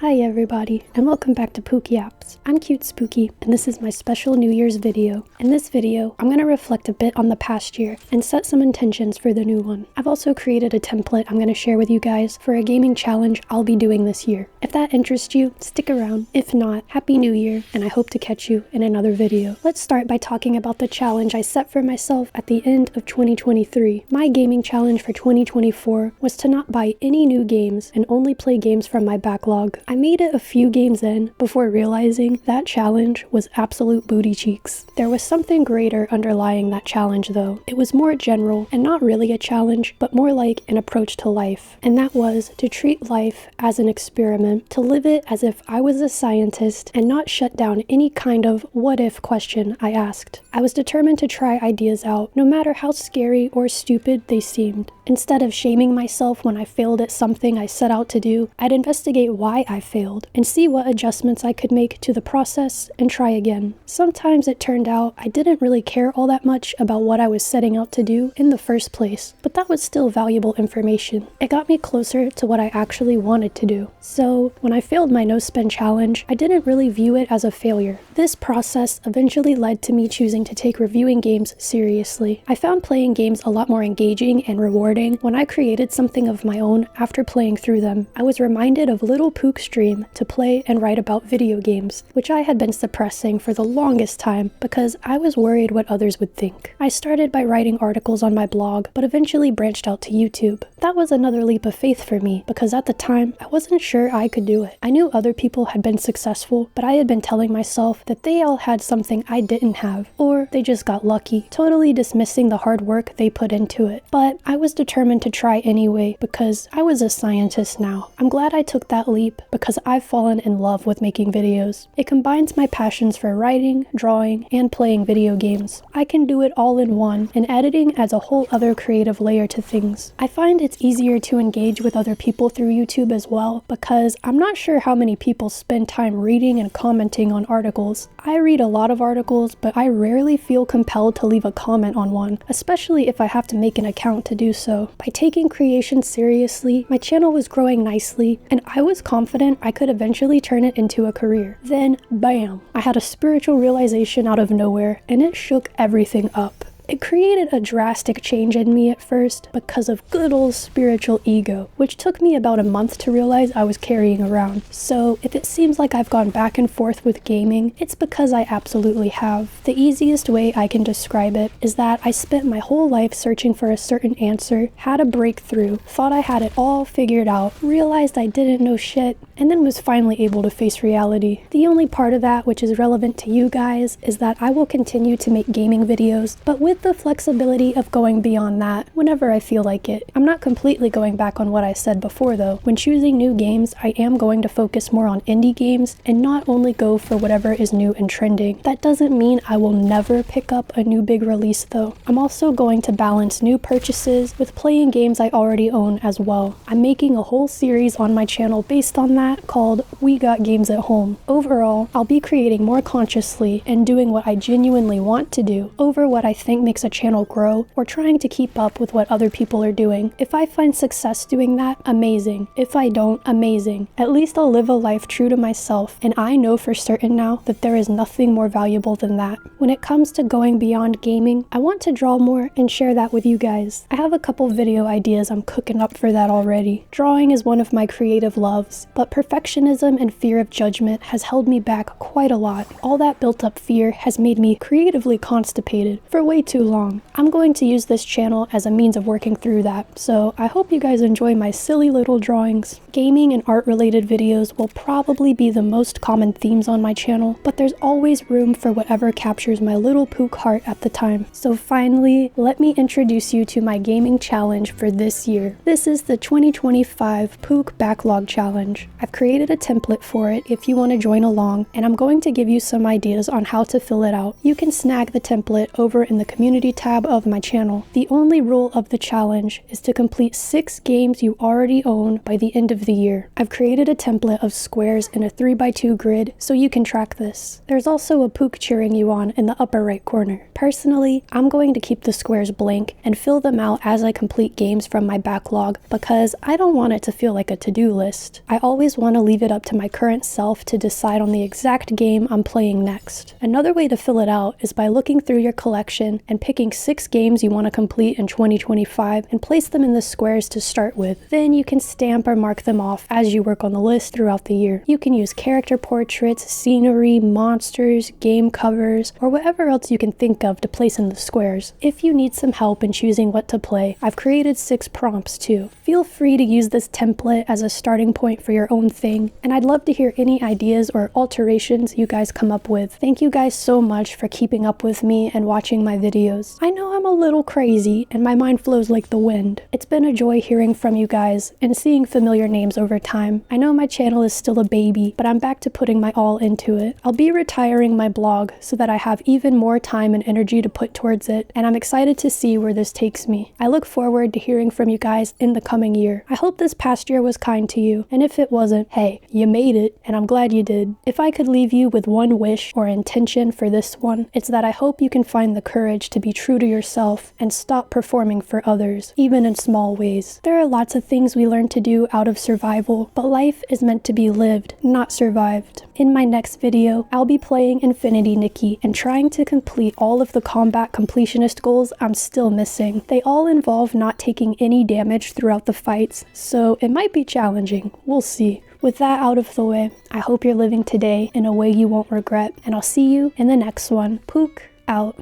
Hi everybody, and welcome back to Pook Yaps. I'm Cute Spooky, and this is my special New Year's video. In this video, I'm going to reflect a bit on the past year and set some intentions for the new one. I've also created a template I'm going to share with you guys for a gaming challenge I'll be doing this year. If that interests you, stick around. If not, Happy New Year, and I hope to catch you in another video. Let's start by talking about the challenge I set for myself at the end of 2023. My gaming challenge for 2024 was to not buy any new games and only play games from my backlog. I made it a few games in before realizing that challenge was absolute booty cheeks. There was something greater underlying that challenge though. It was more general and not really a challenge, but more like an approach to life. And that was to treat life as an experiment, to live it as if I was a scientist and not shut down any kind of what if question I asked. I was determined to try ideas out, no matter how scary or stupid they seemed. Instead of shaming myself when I failed at something I set out to do, I'd investigate why I failed and see what adjustments I could make to the process and try again. Sometimes it turned out I didn't really care all that much about what I was setting out to do in the first place, but that was still valuable information. It got me closer to what I actually wanted to do. So when I failed my no spend challenge, I didn't really view it as a failure. This process eventually led to me choosing to take reviewing games seriously. I found playing games a lot more engaging and rewarding when I created something of my own after playing through them. I was reminded of Little Pook's dream to play and write about video games, which I had been suppressing for the longest time because I was worried what others would think. I started by writing articles on my blog, but eventually branched out to YouTube. That was another leap of faith for me because at the time, I wasn't sure I could do it. I knew other people had been successful, but I had been telling myself that they all had something I didn't have, or they just got lucky, totally dismissing the hard work they put into it. But I was determined to try anyway because I was a scientist now. I'm glad I took that leap because I've fallen in love with making videos. It combines my passions for writing, drawing, and playing video games. I can do it all in one, and editing adds a whole other creative layer to things. I find it's easier to engage with other people through YouTube as well because I'm not sure how many people spend time reading and commenting on articles. I read a lot of articles, but I rarely feel compelled to leave a comment on one, especially if I have to make an account to do so. By taking creation seriously, my channel was growing nicely, and I was confident I could eventually turn it into a career. Then, bam, I had a spiritual realization out of nowhere, and it shook everything up. It created a drastic change in me at first because of good old spiritual ego, which took me about a month to realize I was carrying around. So if it seems like I've gone back and forth with gaming, it's because I absolutely have. The easiest way I can describe it is that I spent my whole life searching for a certain answer, had a breakthrough, thought I had it all figured out, realized I didn't know shit, and then was finally able to face reality. The only part of that which is relevant to you guys is that I will continue to make gaming videos, but with the flexibility of going beyond that whenever I feel like it. I'm not completely going back on what I said before though. When choosing new games, I am going to focus more on indie games and not only go for whatever is new and trending. That doesn't mean I will never pick up a new big release though. I'm also going to balance new purchases with playing games I already own as well. I'm making a whole series on my channel based on that called We Got Games at Home. Overall, I'll be creating more consciously and doing what I genuinely want to do over what I think makes a channel grow or trying to keep up with what other people are doing. If I find success doing that, amazing. If I don't, amazing. At least I'll live a life true to myself, and I know for certain now that there is nothing more valuable than that. When it comes to going beyond gaming, I want to draw more and share that with you guys. I have a couple video ideas I'm cooking up for that already. Drawing is one of my creative loves, but perfectionism and fear of judgment has held me back quite a lot. All that built up fear has made me creatively constipated for way too long. I'm going to use this channel as a means of working through that, so I hope you guys enjoy my silly little drawings. Gaming and art related videos will probably be the most common themes on my channel, but there's always room for whatever captures my little Pook heart at the time. So finally, let me introduce you to my gaming challenge for this year. This is the 2025 Pook Backlog Challenge. I've created a template for it if you want to join along, and I'm going to give you some ideas on how to fill it out. You can snag the template over in the community tab of my channel. The only rule of the challenge is to complete 6 games you already own by the end of the year. I've created a template of squares in a 3x2 grid so you can track this. There's also a Pook cheering you on in the upper right corner. Personally, I'm going to keep the squares blank and fill them out as I complete games from my backlog because I don't want it to feel like a to-do list. I always want to leave it up to my current self to decide on the exact game I'm playing next. Another way to fill it out is by looking through your collection and picking 6 games you want to complete in 2025 and place them in the squares to start with. Then you can stamp or mark them off as you work on the list throughout the year. You can use character portraits, scenery, monsters, game covers, or whatever else you can think of to place in the squares. If you need some help in choosing what to play, I've created 6 prompts too. Feel free to use this template as a starting point for your own thing, and I'd love to hear any ideas or alterations you guys come up with. Thank you guys so much for keeping up with me and watching my videos. I know I'm a little crazy and my mind flows like the wind. It's been a joy hearing from you guys and seeing familiar names over time. I know my channel is still a baby, but I'm back to putting my all into it. I'll be retiring my blog so that I have even more time and energy to put towards it, and I'm excited to see where this takes me. I look forward to hearing from you guys in the coming year. I hope this past year was kind to you, and if it wasn't, hey, you made it, and I'm glad you did. If I could leave you with one wish or intention for this one, it's that I hope you can find the courage to be true to yourself and stop performing for others, even in small ways. There are lots of things we learn to do out of survival, but life is meant to be lived, not survived. In my next video, I'll be playing Infinity Nikki and trying to complete all of the combat completionist goals I'm still missing. They all involve not taking any damage throughout the fights, so it might be challenging. We'll see. With that out of the way, I hope you're living today in a way you won't regret, and I'll see you in the next one. Pook out.